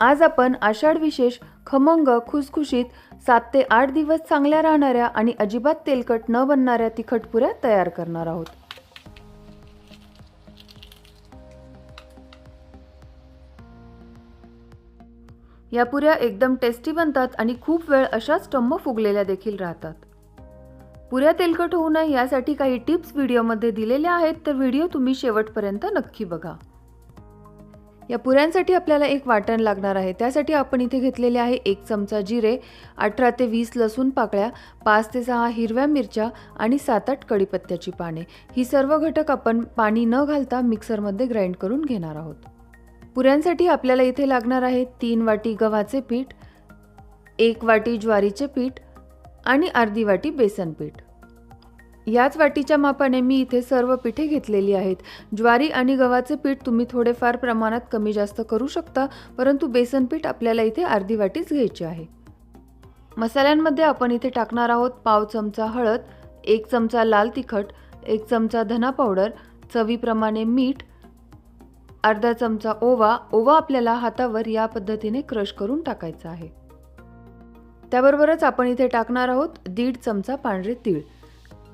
आज आपण आषाढ विशेष खमंग खुसखुशीत 7 ते 8 दिवस चांगल्या राहणाऱ्या आणि अजिबात तेलकट न बनणाऱ्या तिखट पुऱ्या तयार करणार आहोत। या पुऱ्या एकदम टेस्टी बनतात आणि खूप वेळ अशाच टम्म फुगलेल्या देखील राहतात। पुऱ्या तेलकट होऊ नये यासाठी काही टिप्स व्हिडिओमध्ये दिलेल्या आहेत, तर व्हिडिओ तुम्ही शेवटपर्यंत नक्की बघा। या पुऱ्यांसाठी आपल्याला एक वाटण लागणार आहे। त्यासाठी आपण इथे घेतलेले आहे 1 चमचा जिरे, 18 ते 20 लसूण पाकळ्या, 5 ते 6 हिरव्या मिरच्या आणि 7-8 कढीपत्त्याची पाने। ही सर्व घटक आपण पाणी न घालता मिक्सरमध्ये ग्राइंड करून घेणार आहोत। पुऱ्यांसाठी आपल्याला इथे लागणार आहे 3 वाटी गव्हाचे पीठ, 1 वाटी ज्वारीचे पीठ आणि अर्धी वाटी बेसन पीठ। याच वाटीच्या मापाने मी इथे सर्व पिठे घेतलेली आहेत। ज्वारी आणि गव्हाचे पीठ तुम्ही थोडेफार प्रमाणात कमी जास्त करू शकता, परंतु बेसन पीठ आपल्याला इथे अर्धी वाटीच घ्यायची आहे। मसाल्यांमध्ये आपण इथे टाकणार आहोत पाव चमचा हळद, 1 चमचा लाल तिखट, 1 चमचा धना पावडर, चवीप्रमाणे मीठ, अर्धा चमचा ओवा। ओवा आपल्याला हातावर या पद्धतीने क्रश करून टाकायचा आहे। त्याबरोबरच आपण इथे टाकणार आहोत 1.5 चमचा पांढरे तीळ।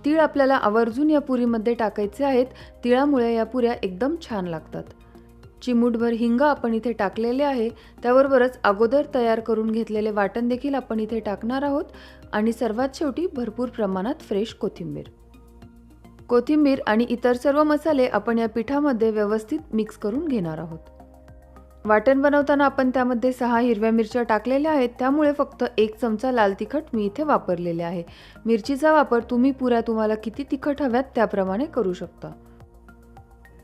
तीळ आपल्याला आवर्जून या पुरीमध्ये टाकायचे आहेत। तिळामुळे या पुऱ्या एकदम छान लागतात। चिमूटभर हिंग आपण इथे टाकलेले आहे। त्याबरोबरच अगोदर तयार करून घेतलेले वाटण देखील आपण इथे टाकणार आहोत आणि सर्वात शेवटी भरपूर प्रमाणात फ्रेश कोथिंबीर। कोथिंबीर आणि इतर सर्व मसाले आपण या पिठामध्ये व्यवस्थित मिक्स करून घेणार आहोत। वाटण बनवताना आपण त्यामध्ये 6 हिरव्या मिरच्या टाकलेल्या आहेत, त्यामुळे फक्त 1 चमचा लाल तिखट मी इथे वापरलेले आहे। मिरचीचा वापर तुम्ही पुऱ्या तुम्हाला किती तिखट हव्यात त्याप्रमाणे करू शकता।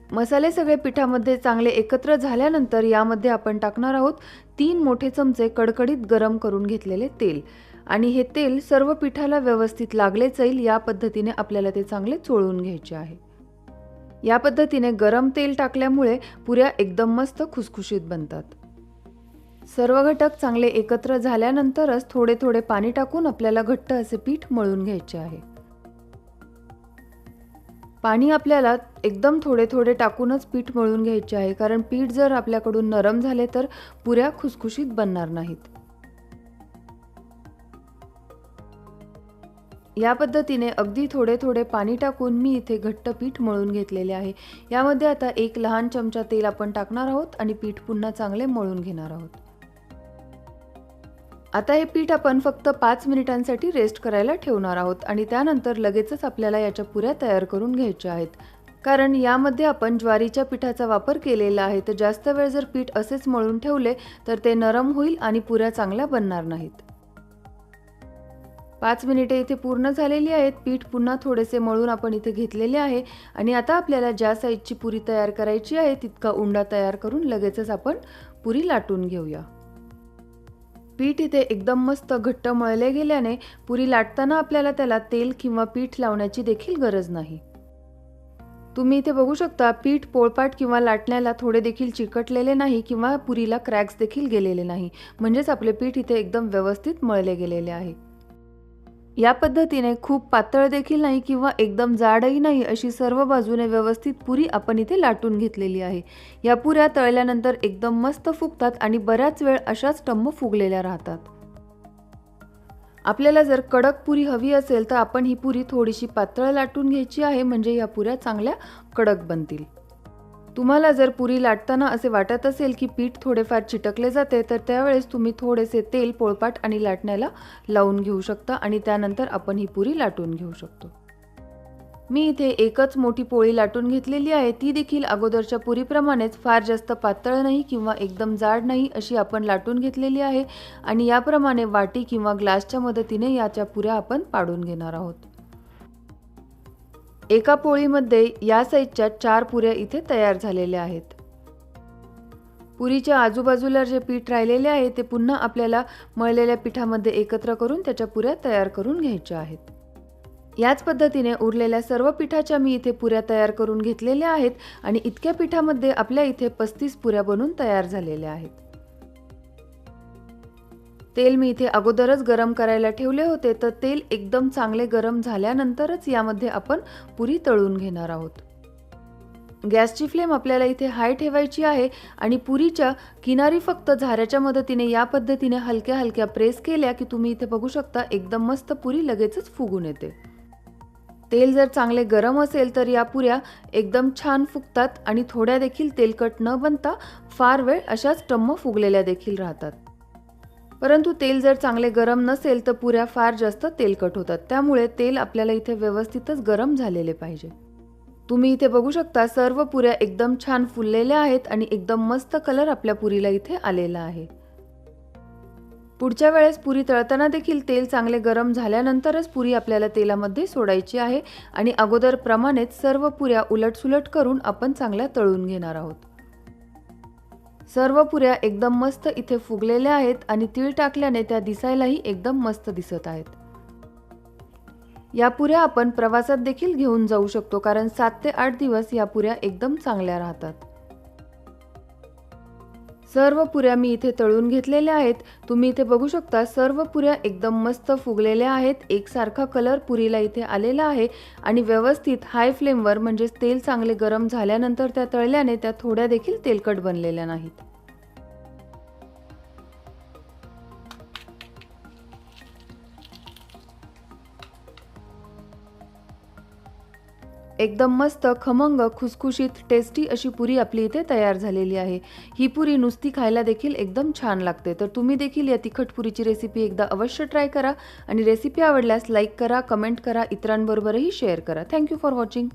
मसाले सगळे पिठामध्ये चांगले एकत्र झाल्यानंतर यामध्ये आपण टाकणार आहोत 3 मोठे चमचे कडकडीत गरम करून घेतलेले तेल आणि हे तेल सर्व पिठाला व्यवस्थित लागले जाईल या पद्धतीने आपल्याला ते चांगले चोळून घ्यायचे आहे। या पद्धतीने गरम तेल टाकल्यामुळे पुऱ्या एकदम मस्त खुसखुशीत बनतात। सर्व घटक चांगले एकत्र झाल्यानंतरच थोडे थोडे पाणी टाकून आपल्याला घट्ट असे पीठ मळून घ्यायचे आहे। पाणी आपल्याला एकदम थोडे थोडे टाकूनच पीठ मळून घ्यायचे आहे, कारण पीठ जर आपल्याकडून नरम झाले तर पुऱ्या खुसखुशीत बनणार नाहीत। या पद्धतीने अगदी थोडे थोडे पाणी टाकून मी इथे घट्ट पीठ मळून घेतलेले आहे। यामध्ये आता 1 लहान चमचा तेल आपण टाकणार आहोत आणि पीठ पुन्हा चांगले मळून घेणार आहोत। आता हे पीठ आपण फक्त 5 मिनिटांसाठी रेस्ट करायला ठेवणार आहोत आणि त्यानंतर लगेचच आपल्याला याच्या पुऱ्या तयार करून घ्यायच्या आहेत, कारण यामध्ये आपण ज्वारीच्या पिठाचा वापर केलेला आहे। तर जास्त वेळ जर पीठ असेच मळून ठेवले तर ते नरम होईल आणि पुऱ्या चांगल्या बनणार नाहीत। 5 मिनिटे इथे पूर्ण झालेली आहेत। पीठ पुन्हा थोडेसे मळून आपण इथे घेतलेले आहे आणि आता आपल्याला ज्या साईजची पुरी तयार करायची आहे तितका उंडा तयार करून लगेचच आपण पुरी लाटून घेऊया। पीठ इथे एकदम मस्त घट्ट मळले गेल्याने पुरी लाटताना आपल्याला त्याला तेल किंवा पीठ लावण्याची देखील गरज नाही। तुम्ही इथे बघू शकता पीठ पोळपाट किंवा लाटण्याला थोडे देखील चिकटलेले नाही किंवा पुरीला क्रॅक्स देखील गेलेले नाही, म्हणजेच आपले पीठ इथे एकदम व्यवस्थित मळले गेलेले आहे। या पद्धतीने खूप पातळ देखील नाही किंवा एकदम जाडही नाही, अशी सर्व बाजूने व्यवस्थित पुरी आपण इथे लाटून घेतलेली आहे। या पुऱ्या तळल्यानंतर एकदम मस्त फुगतात आणि बऱ्याच वेळ अशाच टम्म फुगलेल्या राहतात। आपल्याला जर कडक पुरी हवी असेल तर आपण ही पुरी थोडीशी पातळ लाटून घ्यायची आहे, म्हणजे या पुऱ्या चांगल्या कडक बनतील। तुम्हाला जर पुरी लाटताना असे वाटत असेल की पीठ थोडेफार चिटकले जाते, तर त्यावेळेस तुम्ही थोडेसे तेल पोळपाट आणि लाटण्याला लावून घेऊ शकता आणि त्यानंतर आपण ही पुरी लाटून घेऊ शकतो। मी इथे एकच मोठी पोळी लाटून घेतलेली आहे। ती देखील अगोदरच्या पुरीप्रमाणेच फार जास्त पातळ नाही किंवा एकदम जाड नाही अशी आपण लाटून घेतलेली आहे आणि याप्रमाणे वाटी किंवा ग्लासच्या मदतीने याच्या पुऱ्या आपण पाडून घेणार आहोत। एका पोळीमध्ये या साईजच्या 4 पुऱ्या इथे तयार झालेल्या आहेत। पुरीच्या आजूबाजूला जे पीठ राहिलेले आहे ते पुन्हा आपल्याला मळलेल्या पिठामध्ये एकत्र करून त्याच्या पुऱ्या तयार करून घ्यायच्या आहेत। याच पद्धतीने उरलेल्या सर्व पिठाच्या मी इथे पुऱ्या तयार करून घेतलेल्या आहेत आणि इतक्या पिठामध्ये आपल्या इथे 35 पुऱ्या बनून तयार झालेल्या आहेत। तेल मी इथे अगोदरच गरम करायला ठेवले होते, तर तेल एकदम चांगले गरम झाल्यानंतरच यामध्ये आपण पुरी तळून घेणार आहोत। गॅसची फ्लेम आपल्याला इथे हाय ठेवायची आहे आणि पुरीच्या किनारी फक्त झाऱ्याच्या मदतीने या पद्धतीने हलक्या हलक्या प्रेस केल्या की तुम्ही इथे बघू शकता एकदम मस्त पुरी लगेचच फुगून येते। तेल जर चांगले गरम असेल तर या पुऱ्या एकदम छान फुगतात आणि थोड्या देखील तेलकट न बनता फार वेळ अशाच टम्म फुगलेल्या देखील राहतात। परंतु तेल जर चांगले गरम नसेल तर पुऱ्या फार जास्त तेलकट होतात, त्यामुळे तेल आपल्याला इथे व्यवस्थितच गरम झालेले पाहिजे। तुम्ही इथे बघू शकता सर्व पुऱ्या एकदम छान फुललेल्या आहेत आणि एकदम मस्त कलर आपल्या पुरीला इथे आलेला आहे। पुढच्या वेळेस पुरी तळताना देखील तेल चांगले गरम झाल्यानंतरच पुरी आपल्याला तेलामध्ये सोडायची आहे आणि अगोदर प्रमाणेच सर्व पुऱ्या उलटसुलट करून आपण चांगल्या तळून घेणार आहोत। सर्व पुऱ्या एकदम मस्त इथे फुगलेल्या आहेत आणि तीळ टाकल्याने त्या दिसायलाही एकदम मस्त दिसत आहेत। या पुऱ्या आपण प्रवासात देखील घेऊन जाऊ शकतो, कारण 7 ते 8 दिवस या पुऱ्या एकदम चांगल्या राहतात। सर्व पुऱ्या मी इथे तळून घेतलेल्या आहेत। तुम्ही इथे बघू शकता सर्व पुऱ्या एकदम मस्त फुगलेल्या आहेत, एकसारखा कलर पुरीला इथे आलेला आहे आणि व्यवस्थित हाय फ्लेमवर म्हणजे तेल चांगले गरम झाल्यानंतर त्या तळल्याने त्या थोड्या देखील तेलकट बनलेल्या नाहीत। एकदम मस्त खमंग खुसखुशीत टेस्टी अशी पुरी आपली इथे तयार झालेली आहे। ही पुरी नुसती खायला देखील एकदम छान लागते। तर तुम्ही देखील या तिखट पुरीची रेसिपी एकदा अवश्य ट्राय करा आणि रेसिपी आवडल्यास लाईक करा, कमेंट करा, इतरांबरोबरही शेअर करा। Thank you for watching.